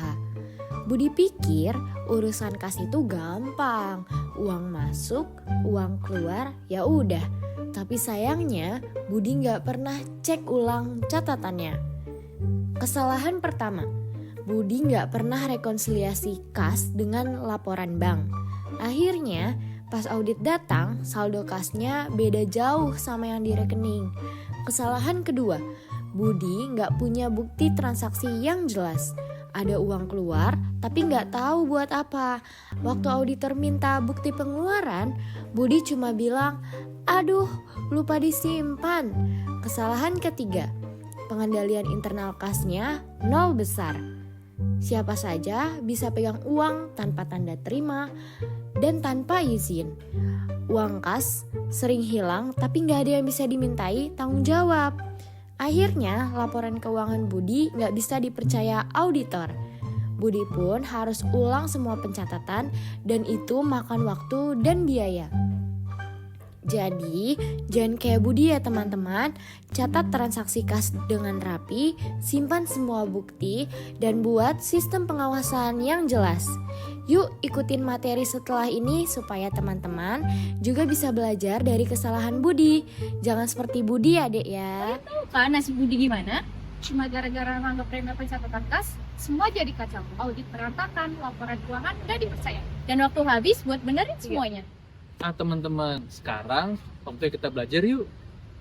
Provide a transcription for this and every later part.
usaha. Budi pikir urusan kas itu gampang, uang masuk, uang keluar, ya udah. Tapi sayangnya Budi nggak pernah cek ulang catatannya. Kesalahan pertama, Budi nggak pernah rekonsiliasi kas dengan laporan bank. Akhirnya pas audit datang, saldo kasnya beda jauh sama yang di rekening. Kesalahan kedua, Budi nggak punya bukti transaksi yang jelas. Ada uang keluar tapi nggak tahu buat apa. Waktu auditor minta bukti pengeluaran, Budi cuma bilang, aduh lupa disimpan. Kesalahan ketiga, pengendalian internal kasnya nol besar. Siapa saja bisa pegang uang tanpa tanda terima dan tanpa izin. Uang kas sering hilang tapi nggak ada yang bisa dimintai tanggung jawab. Akhirnya laporan keuangan Budi nggak bisa dipercaya auditor. Budi pun harus ulang semua pencatatan dan itu makan waktu dan biaya. Jadi jangan kayak Budi ya teman-teman, catat transaksi kas dengan rapi, simpan semua bukti, dan buat sistem pengawasan yang jelas. Yuk ikutin materi setelah ini supaya teman-teman juga bisa belajar dari kesalahan Budi. Jangan seperti Budi ya dek ya. Tahu kan nasib Budi gimana? Cuma gara-gara nganggap remeh pencatatan kas, semua jadi kacau. Audit berantakan, laporan keuangan nggak dipercaya. Dan waktu habis buat benerin semuanya. Nah teman-teman, sekarang waktunya kita belajar yuk.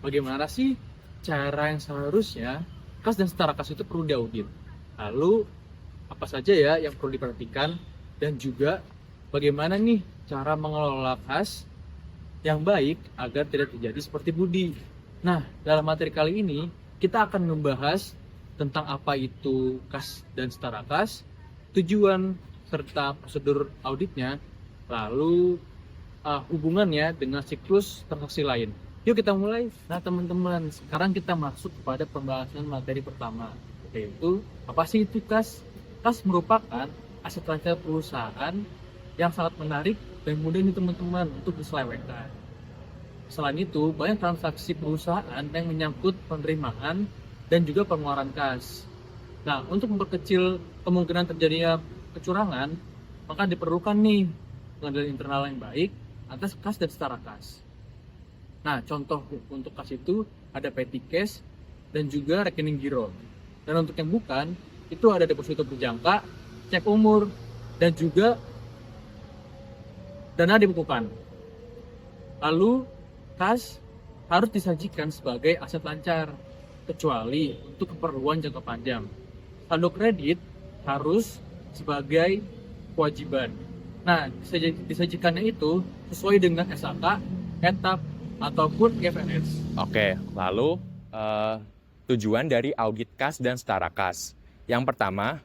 Bagaimana sih cara yang seharusnya kas dan setara kas itu perlu diaudit. Lalu apa saja ya yang perlu diperhatikan dan juga bagaimana nih cara mengelola kas yang baik agar tidak terjadi seperti Budi. Nah dalam materi kali ini kita akan membahas tentang apa itu kas dan setara kas, tujuan serta prosedur auditnya, lalu hubungannya dengan siklus transaksi lain. Yuk kita mulai. Nah teman-teman, sekarang kita masuk kepada pembahasan materi pertama, yaitu apa sih itu kas? Kas merupakan aset lancar perusahaan yang sangat menarik dan mudah nih teman-teman untuk diselewengkan. Selain itu, banyak transaksi perusahaan yang menyangkut penerimaan dan juga pengeluaran kas. Nah, untuk memperkecil kemungkinan terjadinya kecurangan, maka diperlukan nih pengendalian internal yang baik atas kas dan setara kas. Nah, contoh untuk kas itu ada petty cash dan juga rekening giro. Dan untuk yang bukan, itu ada deposito berjangka, cek umur, dan juga dana dibekukan. Lalu, kas harus disajikan sebagai aset lancar, kecuali untuk keperluan jangka panjang. Saldo kredit harus sebagai kewajiban. Nah, disajikannya itu sesuai dengan SAK, ETAP, ataupun GFNS. Oke, lalu tujuan dari audit kas dan setara kas. Yang pertama,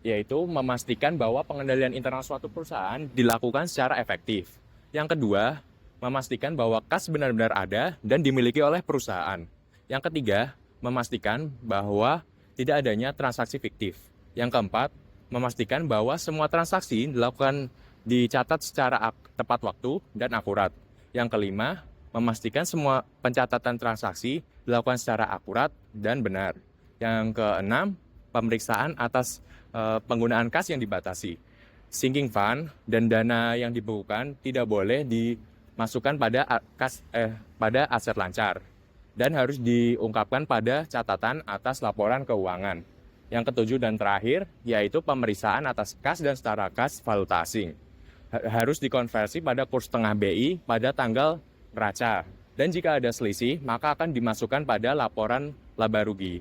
yaitu memastikan bahwa pengendalian internal suatu perusahaan dilakukan secara efektif. Yang kedua, memastikan bahwa kas benar-benar ada dan dimiliki oleh perusahaan. Yang ketiga, memastikan bahwa tidak adanya transaksi fiktif. Yang keempat, memastikan bahwa semua transaksi dicatat secara tepat waktu dan akurat. Yang kelima, memastikan semua pencatatan transaksi dilakukan secara akurat dan benar. Yang keenam, pemeriksaan atas penggunaan kas yang dibatasi. Sinking fund dan dana yang dibekukan tidak boleh dimasukkan pada aset lancar dan harus diungkapkan pada catatan atas laporan keuangan. Yang ketujuh dan terakhir, yaitu pemeriksaan atas kas dan setara kas valuta asing. Harus dikonversi pada kurs tengah BI pada tanggal neraca. Dan jika ada selisih, maka akan dimasukkan pada laporan laba rugi.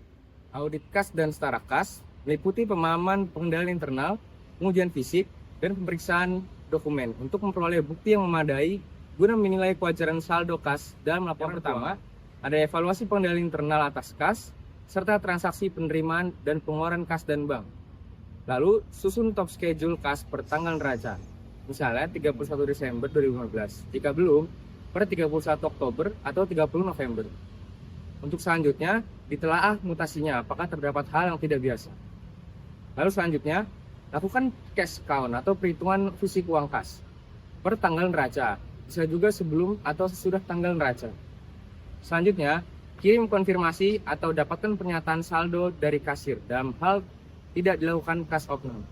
Audit kas dan setara kas meliputi pemahaman pengendalian internal, pengujian fisik, dan pemeriksaan dokumen untuk memperoleh bukti yang memadai guna menilai kewajaran saldo kas. Dalam laporan pertama, ada evaluasi pengendalian internal atas kas, serta transaksi penerimaan dan pengeluaran kas dan bank. Lalu, susun top schedule kas per tanggal neraca. Misalnya 31 Desember 2015. Jika belum, pada 31 Oktober atau 30 November. Untuk selanjutnya, ditelaah mutasinya apakah terdapat hal yang tidak biasa. Lalu selanjutnya, lakukan cash count atau perhitungan fisik uang kas per tanggal neraca. Bisa juga sebelum atau sesudah tanggal neraca. Selanjutnya, kirim konfirmasi atau dapatkan pernyataan saldo dari kasir dalam hal tidak dilakukan kas oknum.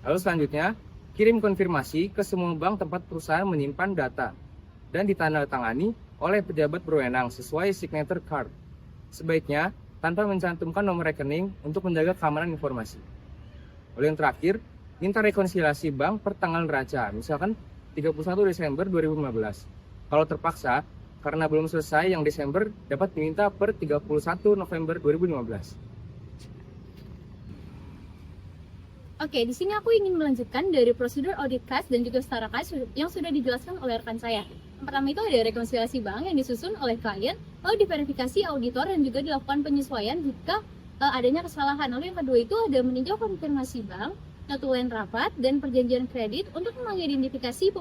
Lalu selanjutnya, kirim konfirmasi ke semua bank tempat perusahaan menyimpan data dan ditandatangani oleh pejabat berwenang sesuai signature card. Sebaiknya tanpa mencantumkan nomor rekening untuk menjaga keamanan informasi. Lalu yang terakhir, minta rekonsiliasi bank per tanggal neraca, misalkan 31 Desember 2015. Kalau terpaksa, karena belum selesai yang Desember, dapat diminta per 31 November 2015. Oke, di sini aku ingin melanjutkan dari prosedur audit kas dan juga setara kas yang sudah dijelaskan oleh rekan saya. Yang pertama itu ada rekonsiliasi bank yang disusun oleh klien, lalu diverifikasi auditor dan juga dilakukan penyesuaian jika adanya kesalahan. Lalu yang kedua itu ada meninjau konfirmasi bank, notulen rapat, dan perjanjian kredit untuk mengidentifikasi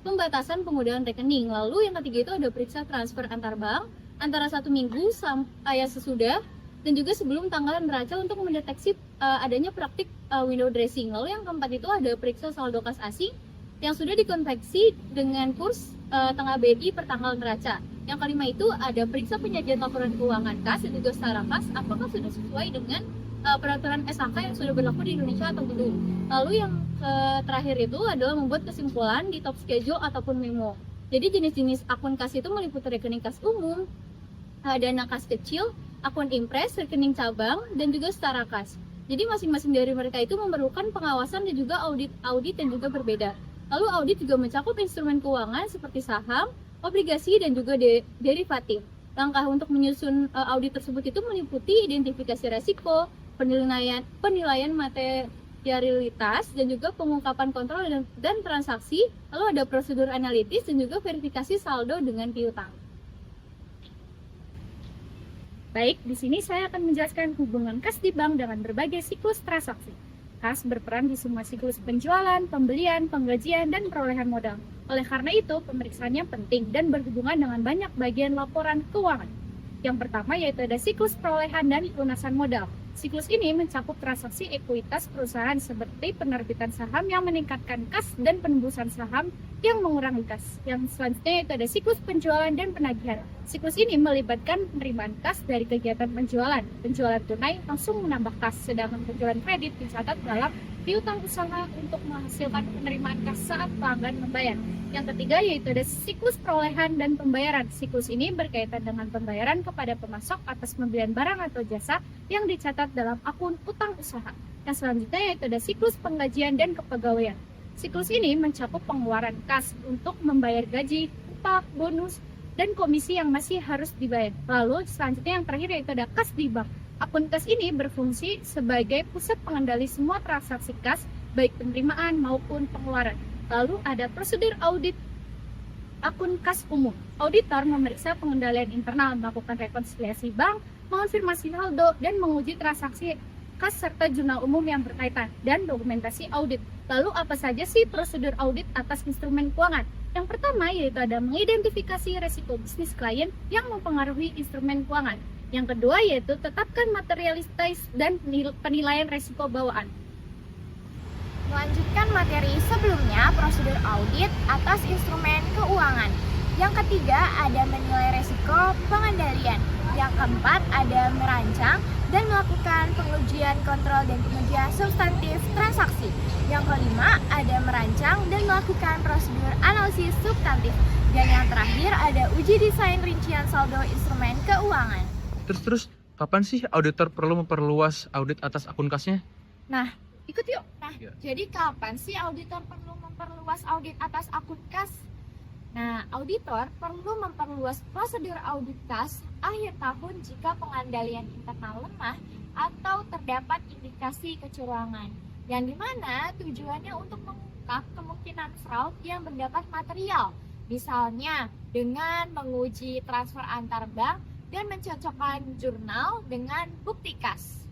pembatasan penggunaan rekening. Lalu yang ketiga itu ada periksa transfer antar bank antara 1 minggu sampai sesudah dan juga sebelum tanggal neraca untuk mendeteksi adanya praktik window dressing. Lalu yang keempat itu ada periksa saldo kas asing yang sudah dikonveksi dengan kurs tengah BI per tanggal neraca. Yang kelima itu ada periksa penyajian laporan keuangan kas dan juga setara kas apakah sudah sesuai dengan peraturan SHK yang sudah berlaku di Indonesia atau belum. Lalu yang terakhir itu adalah membuat kesimpulan di top schedule ataupun memo. Jadi jenis-jenis akun kas itu meliputi rekening kas umum, dana kas kecil, akun impres, rekening cabang, dan juga setara kas. Jadi masing-masing dari mereka itu memerlukan pengawasan dan juga audit dan juga berbeda. Lalu audit juga mencakup instrumen keuangan seperti saham, obligasi, dan juga derivatif. Langkah untuk menyusun audit tersebut itu meliputi identifikasi resiko, penilaian materialitas, dan juga pengungkapan kontrol dan transaksi. Lalu ada prosedur analitis dan juga verifikasi saldo dengan piutang. Baik, di sini saya akan menjelaskan hubungan kas di bank dengan berbagai siklus transaksi. Kas berperan di semua siklus penjualan, pembelian, penggajian, dan perolehan modal. Oleh karena itu, pemeriksaannya penting dan berhubungan dengan banyak bagian laporan keuangan. Yang pertama yaitu ada siklus perolehan dan pelunasan modal. Siklus ini mencakup transaksi ekuitas perusahaan seperti penerbitan saham yang meningkatkan kas dan penembusan saham yang mengurangi kas. Yang selanjutnya yaitu ada siklus penjualan dan penagihan. Siklus ini melibatkan penerimaan kas dari kegiatan penjualan. Penjualan tunai langsung menambah kas, sedangkan penjualan kredit dicatat dalam piutang usaha untuk menghasilkan penerimaan kas saat pelanggan membayar. Yang ketiga yaitu ada siklus perolehan dan pembayaran. Siklus ini berkaitan dengan pembayaran kepada pemasok atas pembelian barang atau jasa yang dicatat dalam akun utang usaha. Yang selanjutnya yaitu ada siklus penggajian dan kepegawaian. Siklus ini mencakup pengeluaran kas untuk membayar gaji, upah, bonus, dan komisi yang masih harus dibayar. Lalu selanjutnya yang terakhir yaitu ada kas di bank. Akun kas ini berfungsi sebagai pusat pengendali semua transaksi kas, baik penerimaan maupun pengeluaran. Lalu ada prosedur audit akun kas umum. Auditor memeriksa pengendalian internal, melakukan rekonsiliasi bank, mengonfirmasi saldo, dan menguji transaksi kas serta jurnal umum yang berkaitan, dan dokumentasi audit. Lalu apa saja sih prosedur audit atas instrumen keuangan? Yang pertama yaitu ada mengidentifikasi resiko bisnis klien yang mempengaruhi instrumen keuangan. Yang kedua yaitu tetapkan materialitas dan penilaian resiko bawaan. Melanjutkan materi sebelumnya, prosedur audit atas instrumen keuangan. Yang ketiga ada menilai resiko pengendalian. Yang keempat ada merancang dan melakukan pengujian kontrol dan pengujian substantif transaksi. Yang kelima ada merancang dan melakukan prosedur analisis substantif. Dan yang terakhir ada uji desain rincian saldo instrumen keuangan. Terus kapan sih auditor perlu memperluas audit atas akun kasnya? Nah, ikut yuk. Ya. Jadi kapan sih auditor perlu memperluas audit atas akun kas? Nah, auditor perlu memperluas prosedur audit kas akhir tahun jika pengendalian internal lemah atau terdapat indikasi kecurangan. Yang dimana tujuannya untuk mengungkap kemungkinan fraud yang berdampak material. Misalnya dengan menguji transfer antar bank dan mencocokkan jurnal dengan bukti kas.